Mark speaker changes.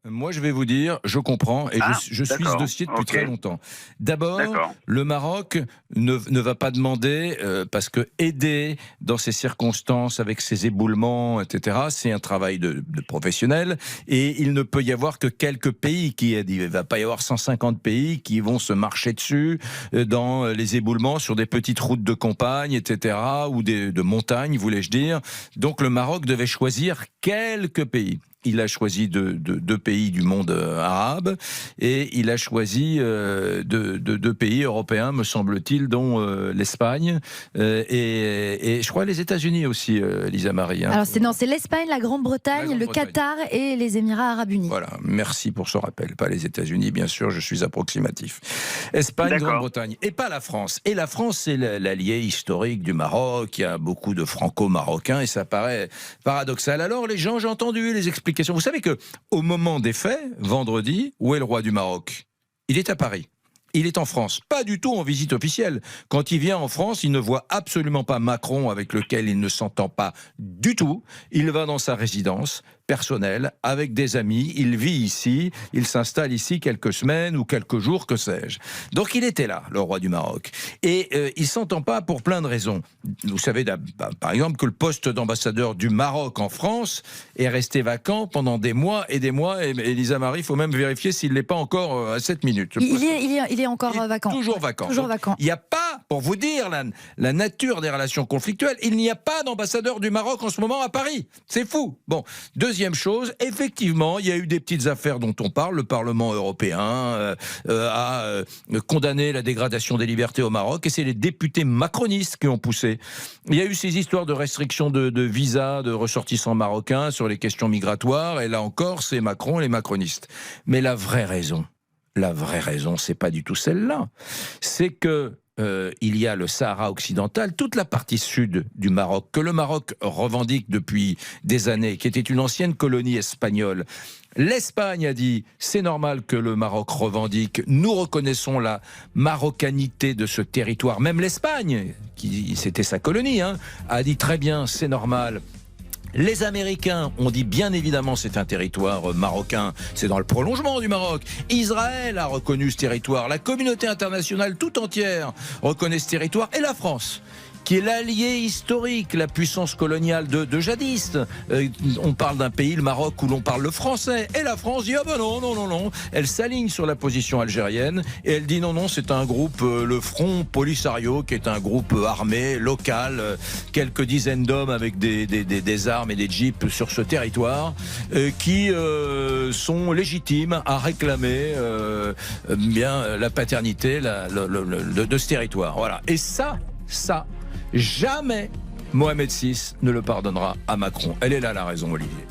Speaker 1: Moi, je vais vous dire, je comprends et je suis ce dossier depuis très longtemps. D'abord, le Maroc ne va pas demander, parce que aider dans ces circonstances avec ces éboulements, etc., c'est un travail de professionnel et il ne peut y avoir que quelques pays qui aident. Il ne va pas y avoir 150 pays qui vont se marcher dessus dans les éboulements sur des petites routes de campagne, etc., ou de montagnes, voulais-je dire. Donc le Maroc devait choisir quelques pays. Il a choisi deux pays du monde arabe et il a choisi deux pays européens, me semble-t-il, dont l'Espagne et je crois les États-Unis aussi, Lisa Marie. Hein.
Speaker 2: Alors c'est l'Espagne, la Grande-Bretagne, le Qatar et les Émirats Arabes Unis.
Speaker 1: Voilà, merci pour ce rappel. Pas les États-Unis, bien sûr, je suis approximatif. Espagne, Grande-Bretagne et pas la France. Et la France, c'est l'allié historique du Maroc. Il y a beaucoup de franco-marocains et ça paraît paradoxal. Alors les gens, j'ai entendu les explications. Vous savez que au moment des faits, vendredi, où est le roi du Maroc? Il est à Paris. Il est en France, pas du tout en visite officielle. Quand il vient en France, il ne voit absolument pas Macron, avec lequel il ne s'entend pas du tout. Il va dans sa résidence personnelle, avec des amis, il vit ici, il s'installe ici quelques semaines ou quelques jours, que sais-je. Donc il était là, le roi du Maroc. Et il ne s'entend pas pour plein de raisons. Vous savez, par exemple, que le poste d'ambassadeur du Maroc en France est resté vacant pendant des mois et des mois. Et Elisa Marie, il faut même vérifier s'il ne l'est pas encore à 7 minutes.
Speaker 2: Il est encore vacant.
Speaker 1: Toujours vacant.
Speaker 2: Toujours vacant.
Speaker 1: Il n'y a pas, pour vous dire la nature des relations conflictuelles, il n'y a pas d'ambassadeur du Maroc en ce moment à Paris. C'est fou. Bon, deuxième chose, effectivement, il y a eu des petites affaires dont on parle. Le Parlement européen a condamné la dégradation des libertés au Maroc et c'est les députés macronistes qui ont poussé. Il y a eu ces histoires de restrictions de visas de ressortissants marocains sur les questions migratoires et là encore, c'est Macron et les macronistes. Mais la vraie raison, c'est pas du tout celle-là. C'est que il y a le Sahara occidental, toute la partie sud du Maroc, que le Maroc revendique depuis des années, qui était une ancienne colonie espagnole. L'Espagne a dit, c'est normal que le Maroc revendique, nous reconnaissons la marocanité de ce territoire. Même l'Espagne, c'était sa colonie, a dit très bien, c'est normal. Les Américains ont dit bien évidemment c'est un territoire marocain, c'est dans le prolongement du Maroc. Israël a reconnu ce territoire, la communauté internationale tout entière reconnaît ce territoire et la France, qui est l'allié historique, la puissance coloniale de jadis. On parle d'un pays, le Maroc, où l'on parle le français. Et la France dit, ah ben non. Elle s'aligne sur la position algérienne et elle dit non, c'est un groupe, le Front Polisario, qui est un groupe armé, local, quelques dizaines d'hommes avec des armes et des jeeps sur ce territoire, qui sont légitimes à réclamer bien la paternité de ce territoire. Voilà. Et ça, jamais Mohamed VI ne le pardonnera à Macron. Elle est là la raison, Olivier.